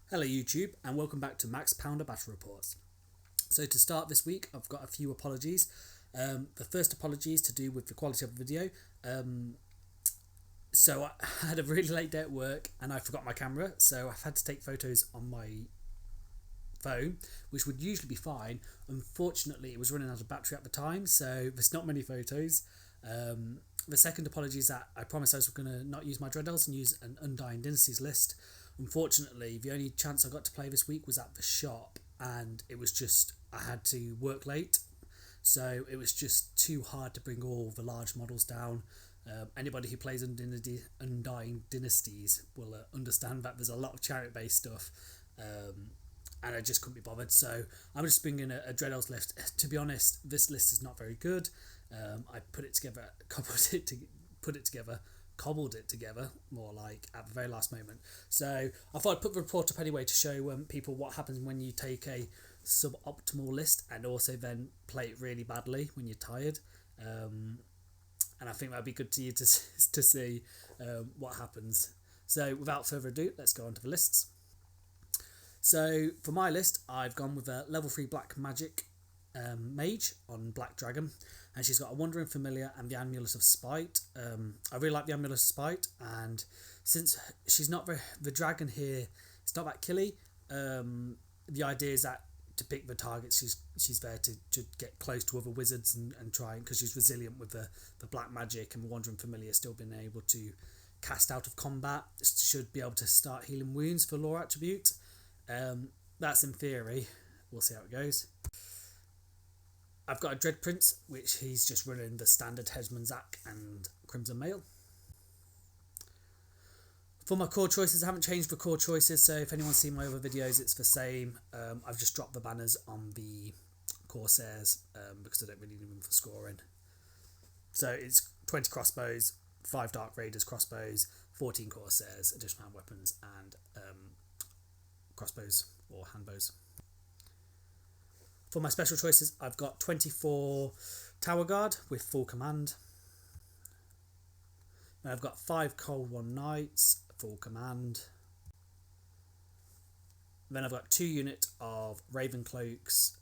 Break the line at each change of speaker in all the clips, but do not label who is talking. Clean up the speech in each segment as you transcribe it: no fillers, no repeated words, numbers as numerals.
Hello YouTube and welcome back to Max Pounder Battle Reports. So to start this week I've got a few apologies. The first apology is to do with the quality of the video. So I had a really late day at work and I forgot my camera, so I've had to take photos on my phone, which would usually be fine. Unfortunately it was running out of battery at the time, so there's not many photos. The second apology is that I promised I was going to not use my Dread Elves and use an Undying Dynasties list. Unfortunately, the only chance I got to play this week was at the shop, and it was just, I had to work late, so it was just too hard to bring all the large models down. Anybody who plays Undying Dynasties will understand that there's a lot of chariot-based stuff, and I just couldn't be bothered, so I'm just bringing a Dread Elves list. To be honest, this list is not very good. I cobbled it together more like at the very last moment, so I thought I'd put the report up anyway to show people what happens when you take a suboptimal list and also then play it really badly when you're tired, and I think that'd be good to you to see what happens. So without further ado, let's go on to the lists. So for my list, I've gone with a level 3 black magic mage on Black Dragon, and she's got a Wandering Familiar and the Amulet of Spite. I really like the Amulet of Spite, and since she's not the dragon here, it's not that killy. The idea is that to pick the targets, she's there to get close to other wizards and try, because she's resilient with the black magic, and the Wandering Familiar still being able to cast out of combat, should be able to start healing wounds for lore attribute. That's in theory. We'll see how it goes. I've got a Dread Prince, which he's just running the standard Hedgeman Zack and Crimson Mail. For my core choices, I haven't changed the core choices, so if anyone's seen my other videos, it's the same. I've just dropped the banners on the Corsairs because I don't really need them for scoring. So it's 20 crossbows, 5 Dark Raiders crossbows, 14 Corsairs, additional hand weapons, and crossbows or handbows. For my special choices, I've got 24 Tower Guard with full command. And I've got 5 Cold One Knights, full command. Then I've got 2 units of Ravencloaks.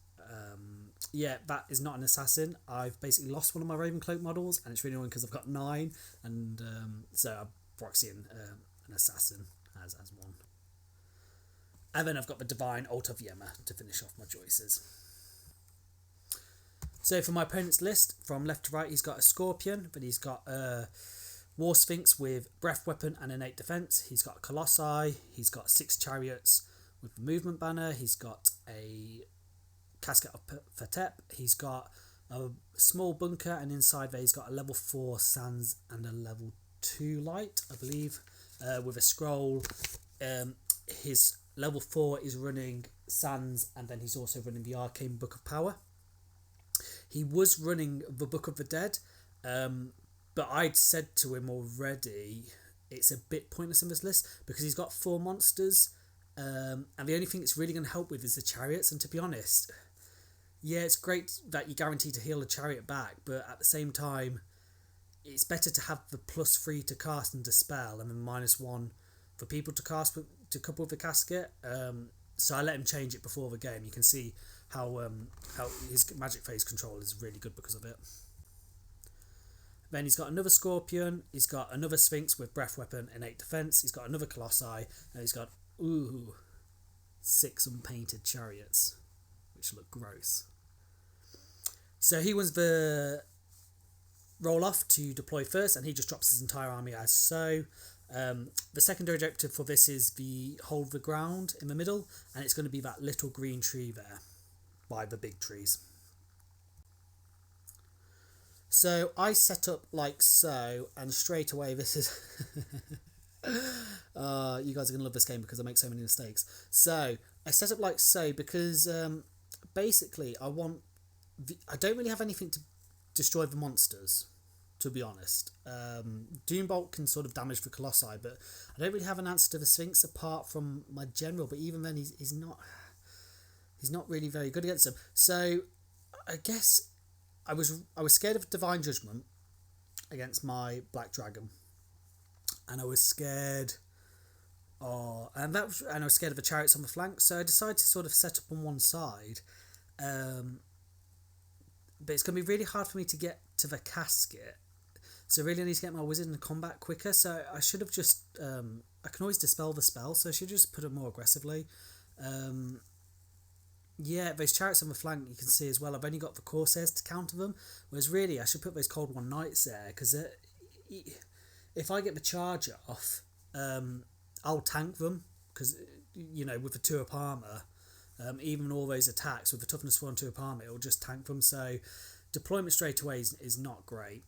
Yeah, that is not an assassin. I've basically lost one of my Ravencloak models, and it's really annoying because I've got 9, and so I'm proxying an assassin as one. And then I've got the Divine Alt of Yema to finish off my choices. So for my opponent's list, from left to right, he's got a Scorpion, but he's got a War Sphinx with Breath Weapon and Innate Defense. He's got a Colossi. He's got 6 Chariots with the Movement Banner. He's got a Casket of Fatep. He's got a small bunker, and inside there he's got a level 4 Sands and a level 2 Light, I believe, with a scroll. His level 4 is running Sands, and then he's also running the Arcane Book of Power. He was running the Book of the Dead, but I'd said to him already it's a bit pointless in this list because he's got 4 monsters, and the only thing it's really going to help with is the chariots. And to be honest, yeah, it's great that you're guaranteed to heal a chariot back, but at the same time, it's better to have the +3 to cast and dispel, and then -1 for people to cast to couple with the casket. So I let him change it before the game. You can see how his magic phase control is really good because of it. Then he's got another Scorpion. He's got another Sphinx with Breath Weapon, Innate Defense. He's got another Colossi, and he's got 6 unpainted chariots, which look gross. So he was the roll off to deploy first, and he just drops his entire army as so. The secondary objective for this is the hold the ground in the middle, and it's going to be that little green tree there by the big trees. So I set up like so, and straight away this is you guys are going to love this game because I make so many mistakes. So I set up like so because basically I don't really have anything to destroy the monsters, to be honest. Doombolt can sort of damage the Colossi, but I don't really have an answer to the Sphinx apart from my general, but even then he's not really very good against them. So I guess I was scared of Divine Judgment against my Black Dragon, and I was scared or and I was scared of the chariots on the flank, so I decided to sort of set up on one side. But it's going to be really hard for me to get to the casket, so really I need to get my wizard in combat quicker. So I should have just I can always dispel the spell, so I should just put it more aggressively. Yeah, those chariots on the flank you can see as well. I've only got the Corsairs to counter them, whereas really I should put those Cold One Knights there, because if I get the charge off, I'll tank them, because with the 2 up armor, even all those attacks with the toughness 4 and 2 up armor, it'll just tank them. So deployment straight away is not great.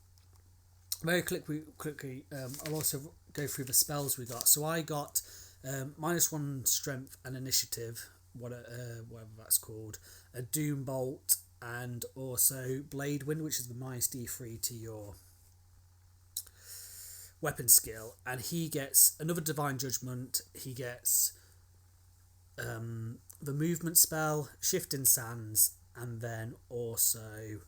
Very quickly, I'll also go through the spells we got. So I got -1 strength and initiative, whatever that's called, a Doom Bolt, and also Blade Wind, which is the -D3 to your weapon skill. And he gets another Divine Judgment. He gets the movement spell, Shifting Sands, and then also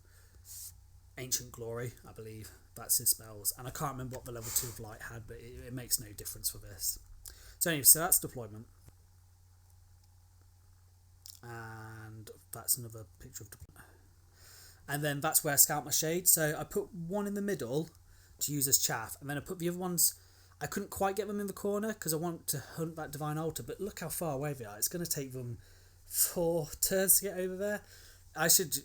Ancient Glory, I believe. That's his spells. And I can't remember what the level 2 of Light had, but it makes no difference for this. So anyway, so that's deployment. And that's another picture of deployment. And then that's where I scout my shades. So I put one in the middle to use as chaff, and then I put the other ones. I couldn't quite get them in the corner because I want to hunt that Divine Altar, but look how far away they are. It's going to take them 4 turns to get over there. I should,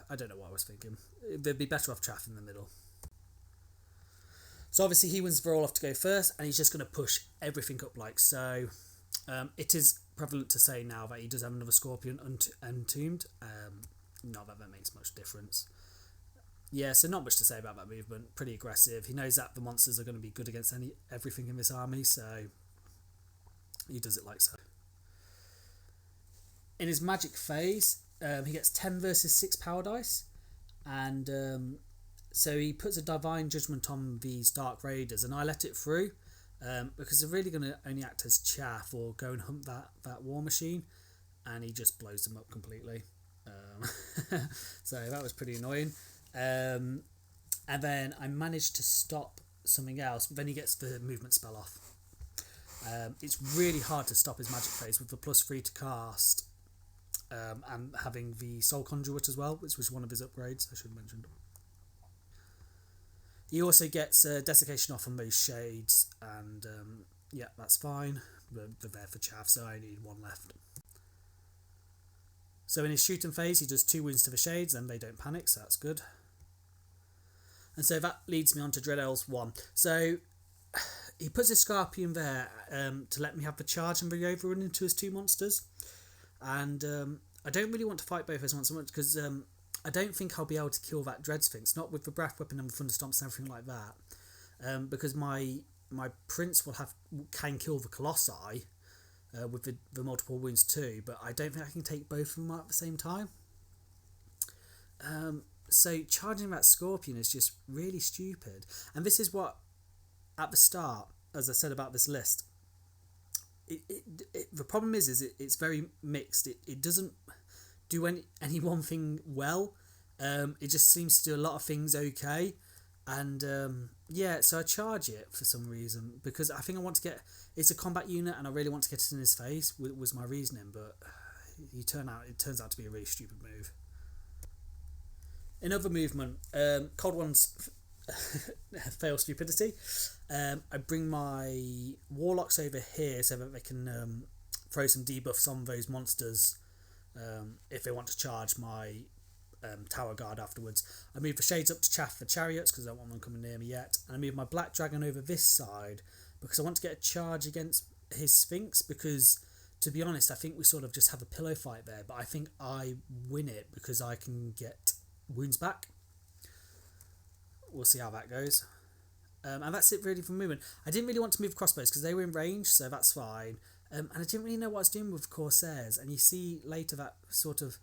I don't know what I was thinking. They'd be better off chaff in the middle. So obviously he wins the roll off to go first, and he's just going to push everything up like so. It is prevalent to say now that he does have another Scorpion entombed. Not that makes much difference. Yeah, so not much to say about that movement. Pretty aggressive. He knows that the monsters are going to be good against everything in this army, so he does it like so. In his magic phase, he gets 10 versus 6 power dice, and so he puts a Divine Judgment on these Dark Raiders, and I let it through because they're really going to only act as chaff or go and hunt that War Machine, and he just blows them up completely. So that was pretty annoying. And then I managed to stop something else, but then he gets the movement spell off. It's really hard to stop his magic phase with the +3 to cast, and having the Soul Conduit as well, which was one of his upgrades, I should have mentioned. He also gets desiccation off on those shades, and yeah, that's fine. They're there for chaff, so I need 1 left. So in his shooting phase, he does 2 wounds to the shades, and they don't panic, so that's good. And so that leads me on to Dread Elves 1. So he puts his Scorpion there to let me have the charge and bring overrun into his 2 monsters. And I don't really want to fight both those monsters because I don't think I'll be able to kill that Dread Sphinx, not with the Breath Weapon and the Thunderstomps and everything like that. Because my Prince can kill the Colossi with the multiple wounds too, but I don't think I can take both of them at the same time. So charging that Scorpion is just really stupid. And this is what, at the start, as I said about this list, the problem is it's very mixed. It doesn't do any one thing well. It just seems to do a lot of things okay. And yeah, so I charge it for some reason because I think I want to get... It's a combat unit and I really want to get it in his face, was my reasoning, but it turns out to be a really stupid move. In other movement, Cold One's fail stupidity. I bring my Warlocks over here so that they can throw some debuffs on those monsters if they want to charge my Tower Guard afterwards. I move the Shades up to chaff the Chariots because I don't want them coming near me yet. And I move my Black Dragon over this side because I want to get a charge against his Sphinx because, to be honest, I think we sort of just have a pillow fight there, but I think I win it because I can get wounds back. We'll see how that goes. And that's it really for movement. I didn't really want to move crossbows because they were in range, so that's fine. And I didn't really know what I was doing with Corsairs. And you see later that sort of...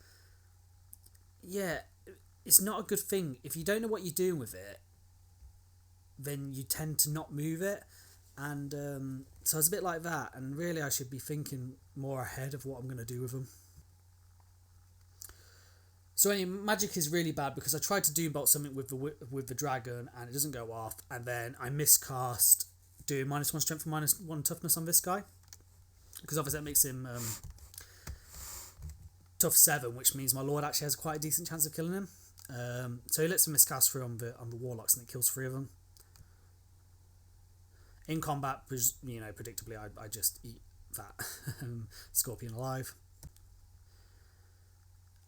Yeah, it's not a good thing. If you don't know what you're doing with it, then you tend to not move it. And so I was a bit like that. And really I should be thinking more ahead of what I'm going to do with them. So anyway, magic is really bad because I tried to Doombolt something with the dragon and it doesn't go off, and then I miscast do -1 strength and -1 toughness on this guy, because obviously that makes him tough 7, which means my Lord actually has quite a decent chance of killing him. So he lets him miscast through on the Warlocks, and it kills 3 of them. In combat, predictably, I just eat that Scorpion alive.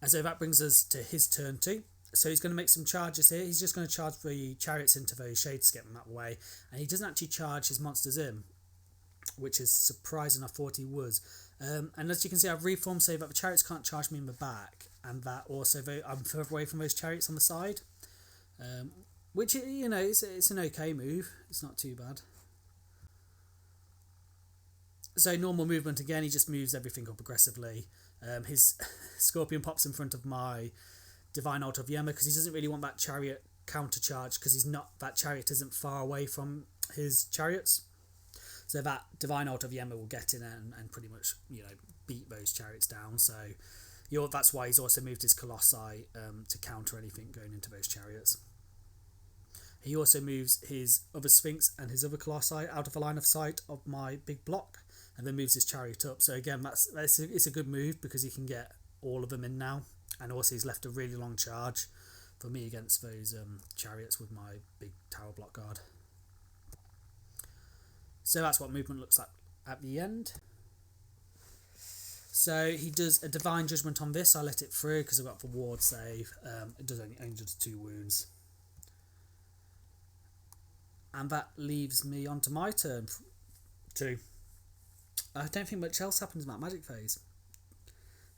And so that brings us to his turn 2. So he's going to make some charges here. He's just going to charge the chariots into those shades to get them out of the way. And he doesn't actually charge his monsters in, which is surprising. I thought he was. And as you can see, I've reformed so that the chariots can't charge me in the back, and that also I'm further away from those chariots on the side. Which, it's an okay move. It's not too bad. So normal movement again, he just moves everything up aggressively. His Scorpion pops in front of my Divine Altar of Yema because he doesn't really want that chariot counter charge, because that chariot isn't far away from his chariots. So that Divine Altar of Yema will get in and pretty much beat those chariots down. So that's why he's also moved his Colossi to counter anything going into those chariots. He also moves his other Sphinx and his other Colossi out of the line of sight of my big block, and then moves his chariot up. So again, it's a good move because he can get all of them in now, and also he's left a really long charge for me against those chariots with my big tower block guard. So that's what movement looks like at the end. So he does a Divine Judgment on this. I let it through because I've got the ward save. It does only does 2 wounds. And that leaves me onto my turn 2. I don't think much else happens in that magic phase.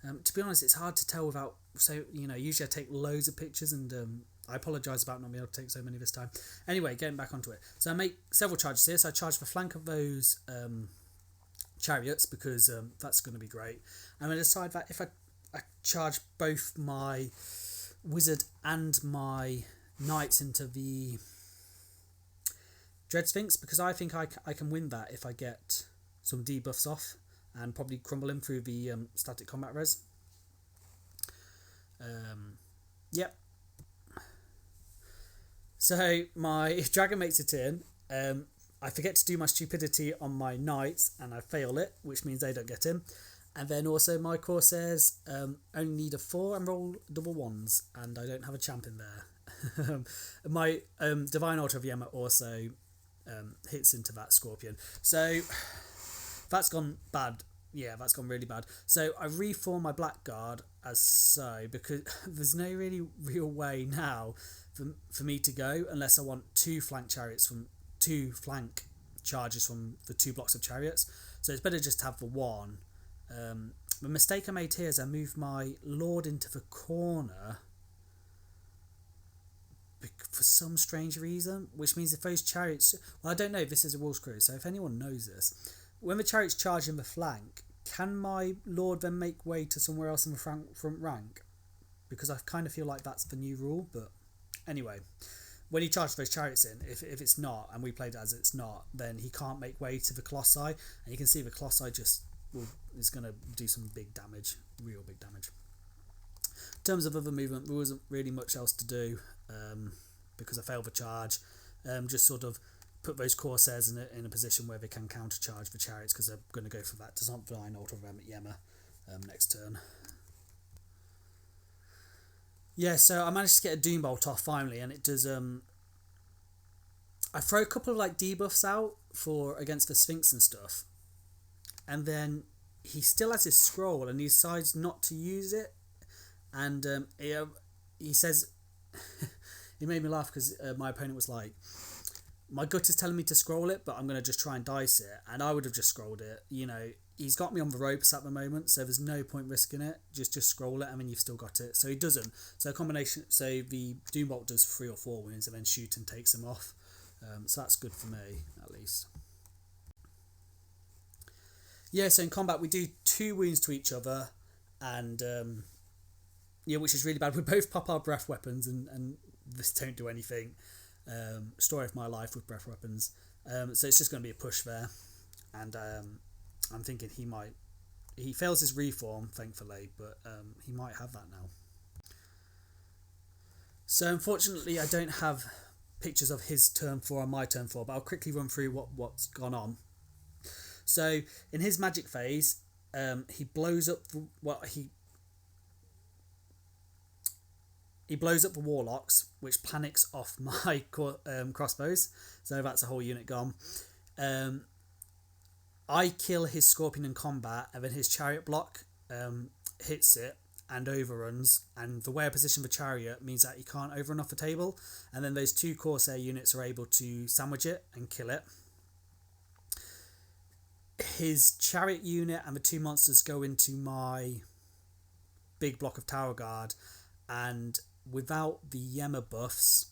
To be honest, it's hard to tell without... So, usually I take loads of pictures, and I apologise about not being able to take so many this time. Anyway, getting back onto it. So I make several charges here. So I charge the flank of those chariots because that's going to be great. I'm going to decide that if I charge both my wizard and my knights into the Dread Sphinx, because I think I can win that if I get some debuffs off and probably crumble him through the static combat res. Yep. So my dragon makes it in. I forget to do my stupidity on my knights and I fail it, which means they don't get in. And then also my Corsairs only need a 4 and roll double 1s, and I don't have a champ in there. My Divine Altar of Yema also hits into that Scorpion. So that's gone bad. Yeah, that's gone really bad. So I reform my Blackguard as so, because there's no really real way now for me to go unless I want 2 flank charges from the 2 blocks of chariots. So it's better just to have the 1. The mistake I made here is I moved my Lord into the corner for some strange reason, which means if those chariots... Well, I don't know if this is a Wolf's Crew, so if anyone knows this, when the chariots charge in the flank, can my Lord then make way to somewhere else in the front rank? Because I kind of feel like that's the new rule, but anyway, when he charges those chariots in, if it's not, and we played it as it's not, then he can't make way to the Colossi, and you can see the Colossi is going to do some big damage, real big damage. In terms of other movement, there wasn't really much else to do because I failed the charge. Just sort of put those Corsairs in a position where they can countercharge the chariots, because they're going to go for that Divine Altar of Yema next turn. Yeah, so I managed to get a Doombolt off finally, and it does... I throw a couple of debuffs out against the Sphinx and stuff, and then he still has his scroll and he decides not to use it, and he says... He made me laugh because my opponent was like, my gut is telling me to scroll it, but I'm going to just try and dice it. And I would have just scrolled it. He's got me on the ropes at the moment, so there's no point risking it. Just scroll it, you've still got it. So he doesn't. So a combination, so the Doombolt does 3 or 4 wounds and then shoot and takes him off. So that's good for me, at least. Yeah, so in combat we do 2 wounds to each other, and which is really bad. We both pop our breath weapons and this don't do anything. Story of my life with breath weapons. So it's just going to be a push there, and I'm thinking he fails his reform, thankfully, but he might have that now. So unfortunately I don't have pictures of his turn 4 and my turn 4, but I'll quickly run through what's gone on. So in his magic phase, he blows up he blows up the warlocks, which panics off my crossbows. So that's a whole unit gone. I kill his scorpion in combat, and then his chariot block hits it and overruns. And the way I position the chariot means that he can't overrun off the table. And then those 2 Corsair units are able to sandwich it and kill it. His chariot unit and the 2 monsters go into my big block of Tower Guard, and without the Yemma buffs,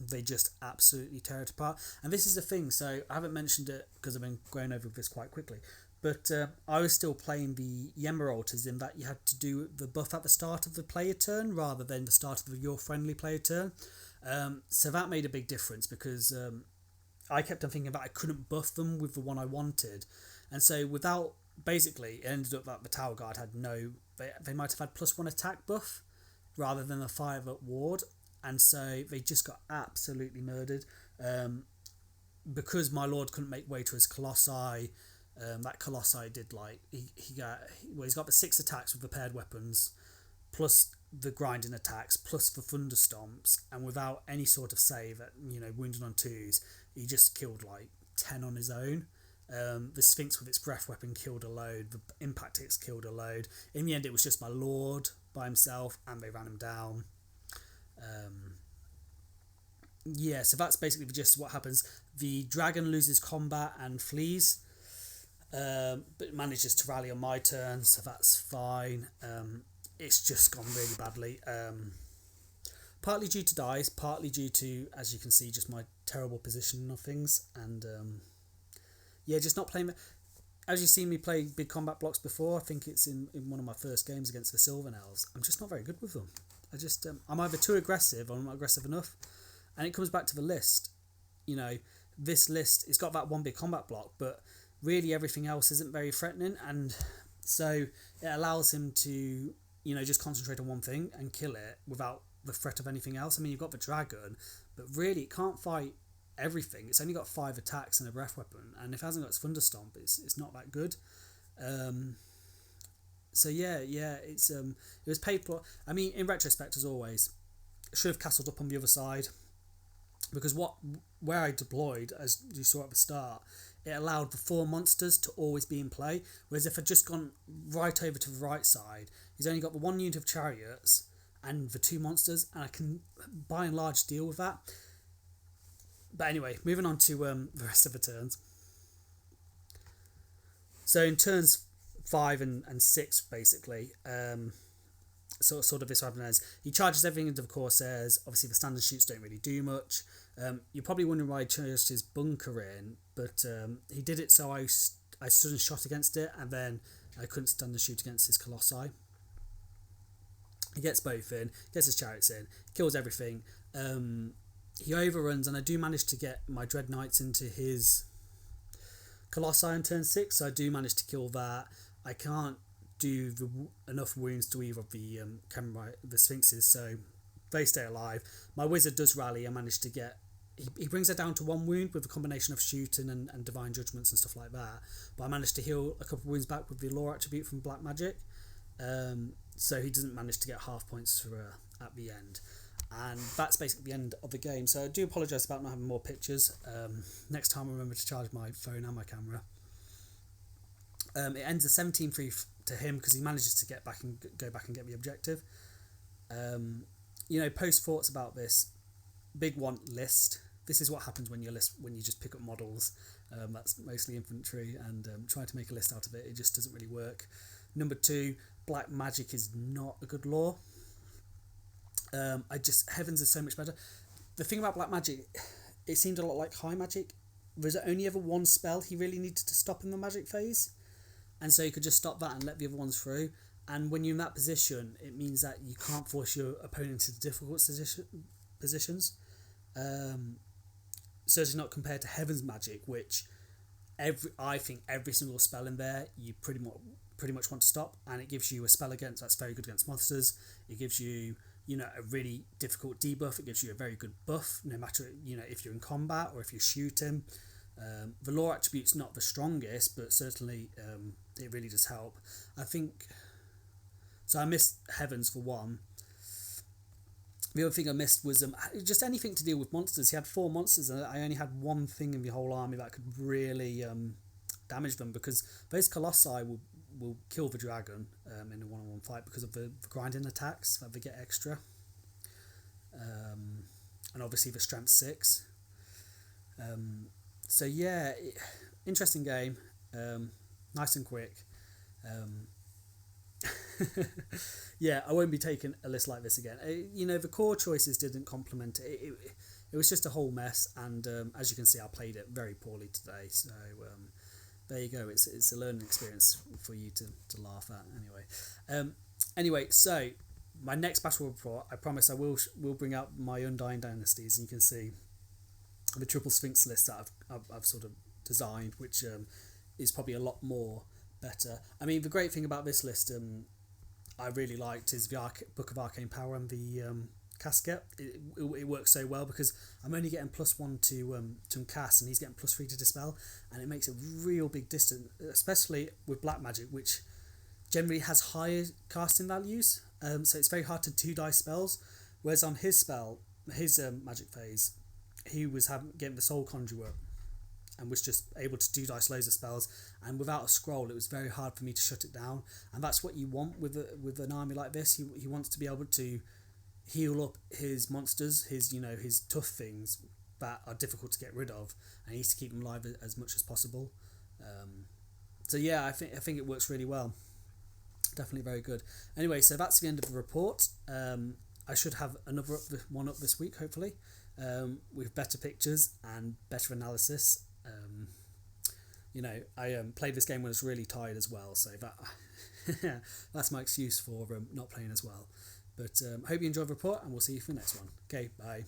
they just absolutely tear it apart. And this is the thing, so I haven't mentioned it because I've been going over this quite quickly, but I was still playing the Yemma altars in that you had to do the buff at the start of the player turn rather than the start of your friendly player turn. So that made a big difference because I kept on thinking that I couldn't buff them with the one I wanted. And so without, basically, it ended up that the Tower Guard had they might have had +1 attack buff rather than a 5 at ward. And so they just got absolutely murdered. Because my Lord couldn't make way to his Colossi, that Colossi did he's got the 6 attacks with the paired weapons, plus the grinding attacks, plus the thunder stomps, and without any sort of save at, wounded on 2s, he just killed 10 on his own. The Sphinx with its breath weapon killed a load, the impact hits killed a load. In the end, it was just my Lord by himself, and they ran him down. So that's basically the gist of what happens. The dragon loses combat and flees, but manages to rally on my turn, so that's fine. It's just gone really badly. Partly due to dice, partly due to, as you can see, just my terrible positioning of things, and just not playing. As you've seen me play big combat blocks before, I think it's in one of my first games against the Sylvan Elves. I'm just not very good with them. I'm either too aggressive or I'm not aggressive enough. And it comes back to the list. This list, it's got that one big combat block, but really everything else isn't very threatening. And so it allows him to, just concentrate on one thing and kill it without the threat of anything else. I mean, you've got the dragon, but really it can't fight everything. It's only got 5 attacks and a breath weapon. And if it hasn't got its thunder stomp, it's not that good. It's it was paid for. I mean, in retrospect, as always, should have castled up on the other side, because where I deployed, as you saw at the start, it allowed the 4 monsters to always be in play. Whereas if I'd just gone right over to the right side, he's only got the 1 unit of chariots and the 2 monsters, and I can by and large deal with that. But anyway, moving on to the rest of the turns. So in turns 5 and 6, basically, sort of this happens. He charges everything into the Corsairs. Obviously, the standard shoots don't really do much. You're probably wondering why he charged his bunker in, but he did it so I stood and shot against it, and then I couldn't stand and shoot against his Colossi. He gets both in, gets his chariots in, kills everything. He overruns, and I do manage to get my Dread Knights into his Colossi on turn 6, so I do manage to kill that. I can't do enough wounds to either of the Sphinxes, so they stay alive. My wizard does rally. I managed to get... He brings her down to 1 wound with a combination of shooting and divine judgments and stuff like that, but I managed to heal a couple of wounds back with the lore attribute from Black Magic, so he doesn't manage to get half points for her at the end. And that's basically the end of the game. So I do apologise about not having more pictures. Next time I'll remember to charge my phone and my camera. It ends a 17-3 to him because he manages to go back and get the objective. Post thoughts about this. Big one, list. This is what happens when you just pick up models. That's mostly infantry, and trying to make a list out of it, it just doesn't really work. Number 2, Black Magic is not a good lore. Heavens is so much better. The thing about Black Magic, it seemed a lot like High Magic. There's only ever one spell he really needed to stop in the magic phase, and so you could just stop that and let the other ones through. And when you're in that position, it means that you can't force your opponent into difficult positions. Certainly not compared to Heaven's Magic, which I think every single spell in there you pretty much want to stop, and it gives you a spell that's very good against monsters. It gives you a really difficult debuff. It gives you a very good buff, no matter, if you're in combat or if you're shooting. The lore attribute's not the strongest, but certainly it really does help. I think, so I missed Heavens for one. The other thing I missed was just anything to deal with monsters. He had 4 monsters, and I only had one thing in the whole army that could really damage them, because those colossi will kill the dragon in a one-on-one fight because of the grinding attacks that they get extra, and obviously the strength 6. So yeah, interesting game, nice and quick. Yeah, I won't be taking a list like this again. The core choices didn't complement it. It was just a whole mess, and as you can see, I played it very poorly today. So there you go. It's a learning experience for you to laugh at. Anyway, so my next battle report, I promise I will bring out my Undying Dynasties, and you can see the triple Sphinx list that I've sort of designed, which is probably a lot more better. I mean, the great thing about this list, I really liked, is the Book of Arcane Power and the casket. It works so well because I'm only getting +1 to cast, and he's getting +3 to dispel, and it makes a real big distance, especially with black magic, which generally has higher casting values. So it's very hard to 2-die spells. Whereas on his spell, his magic phase, he was getting the Soul Conjurer, and was just able to 2-dice loads of spells, and without a scroll it was very hard for me to shut it down. And that's what you want with an army like this. He wants to be able to heal up his monsters, his tough things that are difficult to get rid of, and he needs to keep them alive as much as possible. So yeah, I think it works really well. Definitely very good. Anyway, so that's the end of the report. I should have another one up this week, hopefully, with better pictures and better analysis. I played this game when I was really tired as well, so that's my excuse for not playing as well. But hope you enjoyed the report, and we'll see you for the next one. Okay, bye.